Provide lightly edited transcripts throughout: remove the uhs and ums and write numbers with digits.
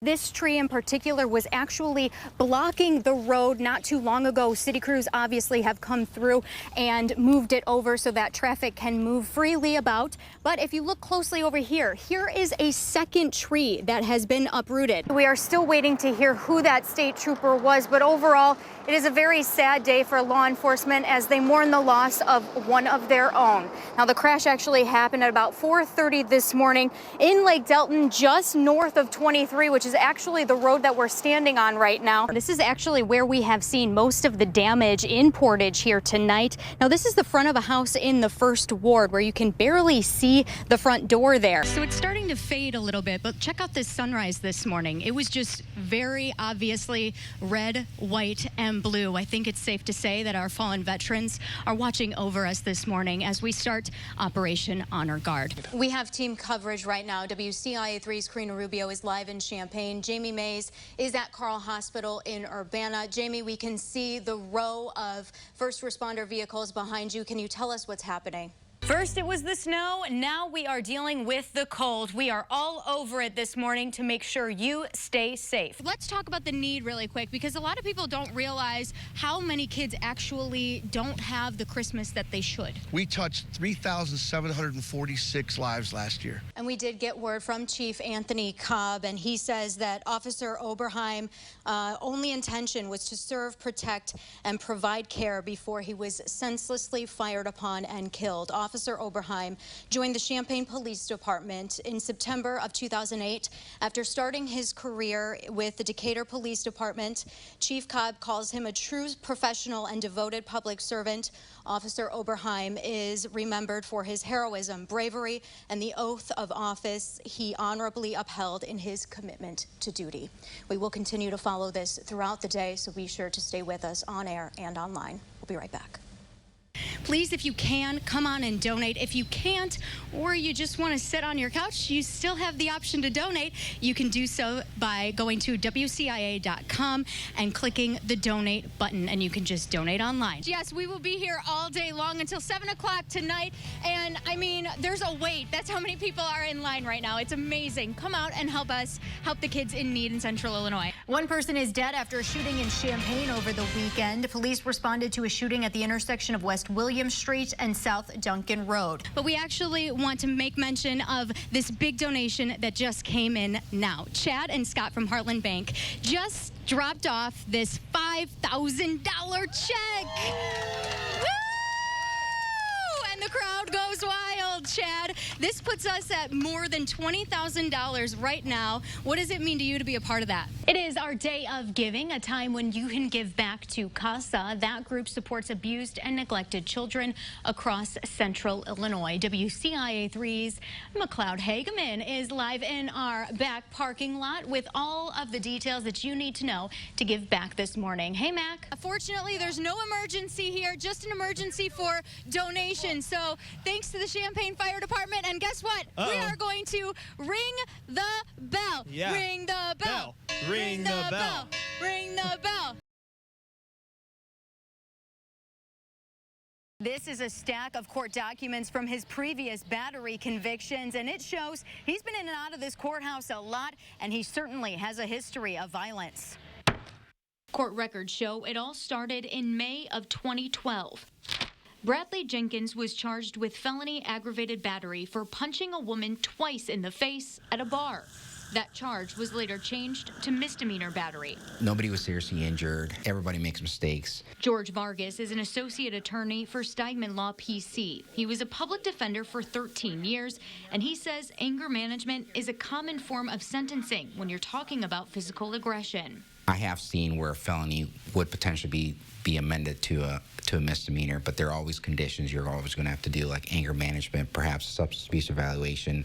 This tree in particular was actually blocking the road not too long ago. City crews obviously have come through and moved it over so that traffic can move freely about. But if you look closely over here, here is a second tree that has been uprooted. We are still waiting to hear who that state trooper was, but overall, it is a very sad day for law enforcement as they mourn the loss of one of their own. Now, the crash actually happened at about 4:30 this morning in Lake Delton, just north of 23, which is actually the road that we're standing on right now. This is actually where we have seen most of the damage in Portage here tonight. Now, this is the front of a house in the first ward where you can barely see the front door there. So it's starting to fade a little bit, but check out this sunrise this morning. It was just very obviously red, white, and blue. I think it's safe to say that our fallen veterans are watching over us this morning as we start Operation Honor Guard. We have team coverage right now. WCIA 3's Karina Rubio is live in Champaign. Jamie Mays is at Carl Hospital in Urbana. Jamie, we can see the row of first responder vehicles behind you. Can you tell us what's happening? First it was the snow, now we are dealing with the cold. We are all over it this morning to make sure you stay safe. Let's talk about the need really quick, because a lot of people don't realize how many kids actually don't have the Christmas that they should. We touched 3,746 lives last year. And we did get word from Chief Anthony Cobb, and he says that Officer Oberheim only intention was to serve, protect, and provide care before he was senselessly fired upon and killed. Officer Oberheim joined the Champaign Police Department in September of 2008. After starting his career with the Decatur Police Department, Chief Cobb calls him a true professional and devoted public servant. Officer Oberheim is remembered for his heroism, bravery, and the oath of office he honorably upheld in his commitment to duty. We will continue to follow this throughout the day, so be sure to stay with us on air and online. We'll be right back. Please, if you can, come on and donate. If you can't, or you just want to sit on your couch, you still have the option to donate. You can do so by going to WCIA.com and clicking the donate button, and you can just donate online. Yes, we will be here all day long until 7 o'clock tonight, and I mean, there's a wait. That's how many people are in line right now. It's amazing. Come out and help us help the kids in need in Central Illinois. One person is dead after a shooting in Champaign over the weekend. Police responded to a shooting at the intersection of West William Street and South Duncan Road. But we actually want to make mention of this big donation that just came in now. Chad and Scott from Heartland Bank just dropped off this $5,000 check. Woo! And the crowd goes wild, Chad. This puts us at more than $20,000 right now. What does it mean to you to be a part of that? It is our day of giving, a time when you can give back to CASA. That group supports abused and neglected children across Central Illinois. WCIA 3's McLeod Hageman is live in our back parking lot with all of the details that you need to know to give back this morning. Hey, Mac. Fortunately, there's no emergency here, just an emergency for donations. So thanks to the Champaign Fire Department. And guess what? We are going to ring the bell. Yeah. Ring the bell. Ring the bell. Ring the bell. This is a stack of court documents from his previous battery convictions, and it shows he's been in and out of this courthouse a lot, and he certainly has a history of violence. Court records show it all started in May of 2012. Bradley Jenkins was charged with felony aggravated battery for punching a woman twice in the face at a bar. That charge was later changed to misdemeanor battery. Nobody was seriously injured. Everybody makes mistakes. George Vargas is an associate attorney for Steigman Law PC. He was a public defender for 13 years, and he says anger management is a common form of sentencing when you're talking about physical aggression. I have seen where a felony would potentially be amended to a misdemeanor, but there are always conditions you're always going to have to do, like anger management, perhaps substance abuse evaluation,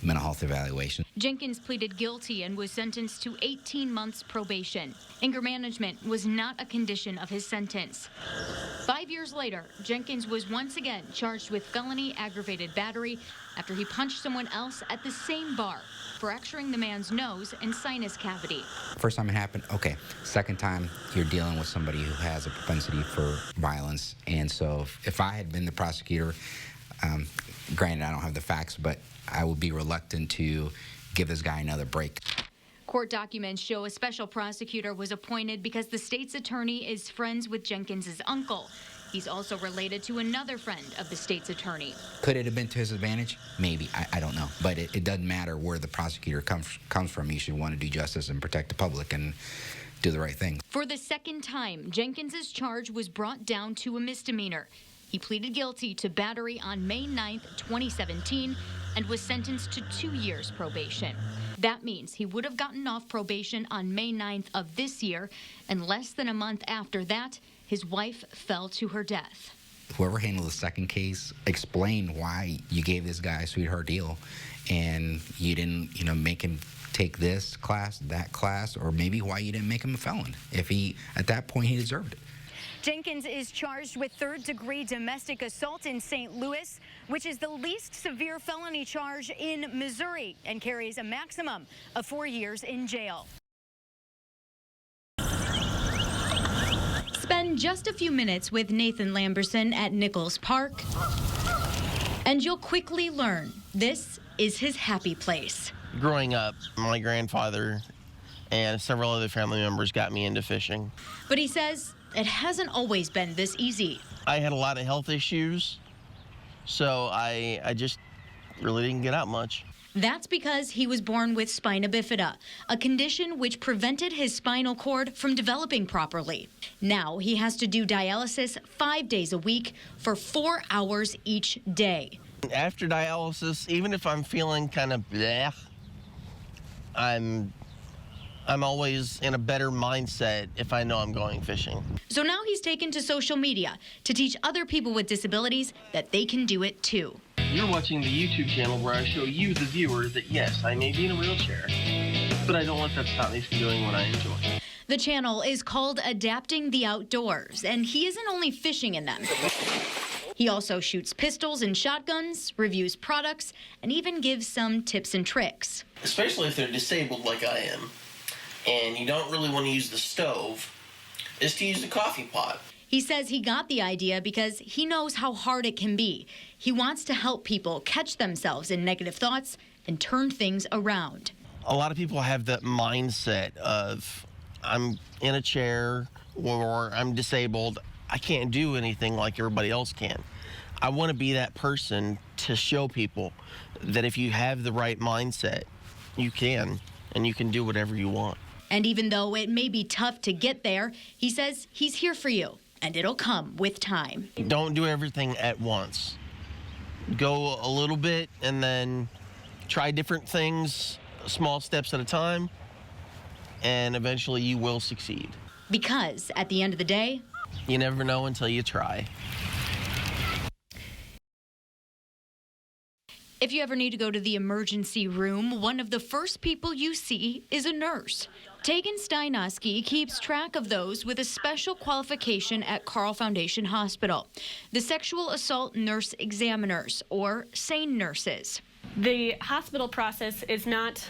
mental health evaluation. Jenkins pleaded guilty and was sentenced to 18 months probation. Anger management was not a condition of his sentence. 5 years later, Jenkins was once again charged with felony aggravated battery after he punched someone else at the same bar, fracturing the man's nose and sinus cavity. First time it happened, okay. Second time, you're dealing with somebody who has a propensity for violence. And so if I had been the prosecutor, granted I don't have the facts, but I would be reluctant to give this guy another break. Court documents show a special prosecutor was appointed because the state's attorney is friends with Jenkins' uncle. He's also related to another friend of the state's attorney. Could it have been to his advantage? Maybe. I don't know. But it doesn't matter where the prosecutor comes from. You should want to do justice and protect the public and do the right thing. For the second time, Jenkins' charge was brought down to a misdemeanor. He pleaded guilty to battery on May 9th, 2017, and was sentenced to 2 years probation. That means he would have gotten off probation on May 9th of this year, and less than a month after that, his wife fell to her death. Whoever handled the second case, explain why you gave this guy a sweetheart deal and you didn't, make him take this class, that class, or maybe why you didn't make him a felon. If at that point, he deserved it. Jenkins is charged with third-degree domestic assault in St. Louis, which is the least severe felony charge in Missouri and carries a maximum of 4 years in jail. Spend just a few minutes with Nathan Lamberson at Nichols Park, and you'll quickly learn this is his happy place. Growing up, my grandfather and several other family members got me into fishing. But he says it hasn't always been this easy. I had a lot of health issues, so I just really didn't get out much. That's because he was born with spina bifida, a condition which prevented his spinal cord from developing properly. Now he has to do dialysis 5 days a week for 4 hours each day. After dialysis, even if I'm feeling kind of bleh, I'm always in a better mindset if I know I'm going fishing. So now he's taken to social media to teach other people with disabilities that they can do it too. You're watching the YouTube channel where I show you, the viewers, that yes, I may be in a wheelchair, but I don't let that stop me from doing what I enjoy. The channel is called Adapting the Outdoors, and he isn't only fishing in them. He also shoots pistols and shotguns, reviews products, and even gives some tips and tricks. Especially if they're disabled like I am, and you don't really want to use the stove, is to use the coffee pot. He says he got the idea because he knows how hard it can be. He wants to help people catch themselves in negative thoughts and turn things around. A lot of people have that mindset of, I'm in a chair or I'm disabled, I can't do anything like everybody else can. I want to be that person to show people that if you have the right mindset, you can, and you can do whatever you want. And even though it may be tough to get there, he says he's here for you, and it'll come with time. Don't do everything at once. Go a little bit and then try different things, small steps at a time, and eventually you will succeed. Because at the end of the day, you never know until you try. if you ever need to go to the emergency room, one of the first people you see is a nurse. Tegan Steinoski keeps track of those with a special qualification at Carle Foundation Hospital, the sexual assault nurse examiners, or SANE nurses. The hospital process is not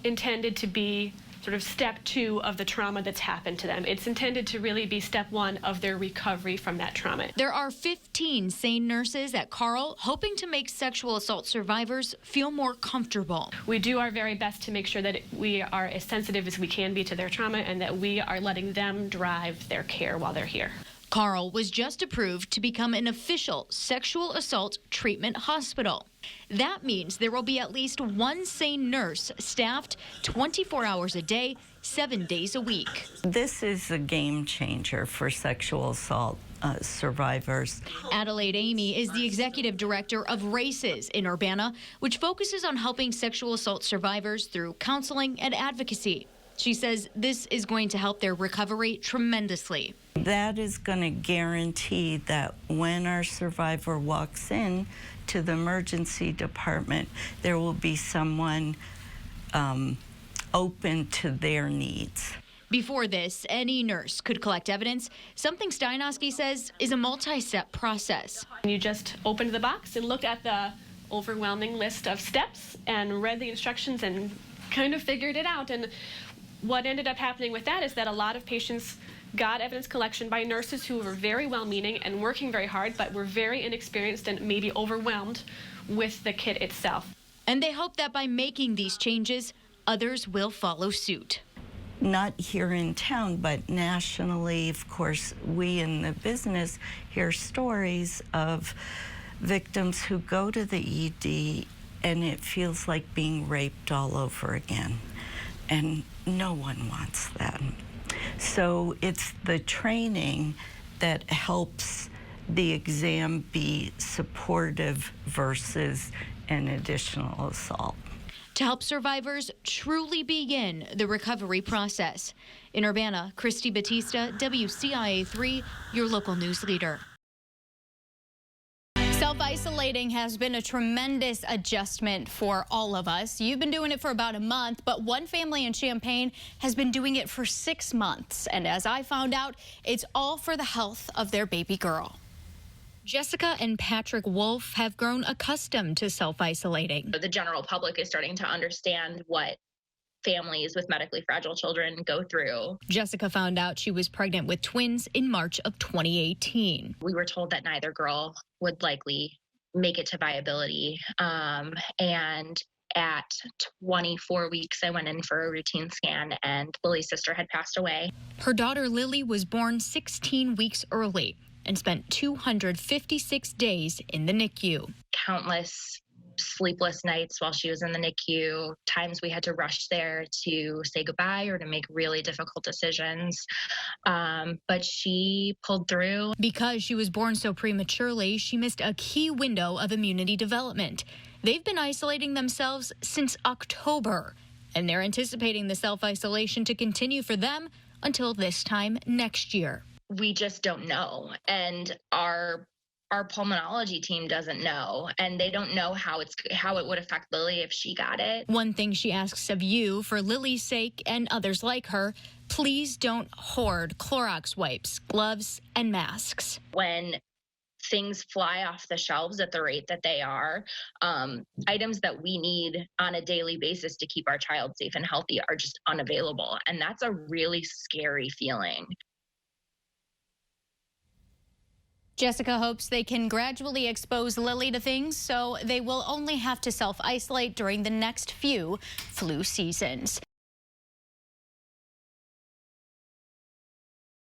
intended to be sort of step 2 of the trauma that's happened to them. It's intended to really be step 1 of their recovery from that trauma. There are 15 SANE nurses at Carle, hoping to make sexual assault survivors feel more comfortable. We do our very best to make sure that we are as sensitive as we can be to their trauma and that we are letting them drive their care while they're here. Carle was just approved to become an official sexual assault treatment hospital. That means there will be at least one SANE nurse staffed 24 hours a day, 7 days a week. This is a game changer for sexual assault survivors. Adelaide Amy is the executive director of RACES in Urbana, which focuses on helping sexual assault survivors through counseling and advocacy. She says this is going to help their recovery tremendously. That is going to guarantee that when our survivor walks in to the emergency department, there will be someone open to their needs. Before this, any nurse could collect evidence, something Steinoski says is a multi-step process. You just opened the box and looked at the overwhelming list of steps and read the instructions and kind of figured it out. And what ended up happening with that is that a lot of patients got evidence collection by nurses who were very well-meaning and working very hard, but were very inexperienced and maybe overwhelmed with the kit itself. And they hope that by making these changes, others will follow suit. Not here in town, but nationally, of course, we in the business hear stories of victims who go to the ED and it feels like being raped all over again. And no one wants that. So it's the training that helps the exam be supportive versus an additional assault. To help survivors truly begin the recovery process. In Urbana, Christie Battista, WCIA 3, your local news leader. Self-isolating has been a tremendous adjustment for all of us. You've been doing it for about a month, but one family in Champaign has been doing it for 6 months. And as I found out, it's all for the health of their baby girl. Jessica and Patrick Wolf have grown accustomed to self-isolating. The general public is starting to understand what families with medically fragile children go through. Jessica found out she was pregnant with twins in March of 2018. We were told that neither girl would likely make it to viability. And at 24 weeks, I went in for a routine scan and Lily's sister had passed away. Her daughter Lily was born 16 weeks early and spent 256 days in the NICU. Countless sleepless nights while she was in the NICU, times we had to rush there to say goodbye or to make really difficult decisions. But she pulled through. Because she was born so prematurely, she missed a key window of immunity development. They've been isolating themselves since October, and they're anticipating the self-isolation to continue for them until this time next year. We just don't know, and our pulmonology team doesn't know, and they don't know how it would affect Lily if she got it. One thing she asks of you, for Lily's sake and others like her, please don't hoard Clorox wipes, gloves, and masks. When things fly off the shelves at the rate that they are, items that we need on a daily basis to keep our child safe and healthy are just unavailable, and that's a really scary feeling. Jessica hopes they can gradually expose Lily to things so they will only have to self-isolate during the next few flu seasons.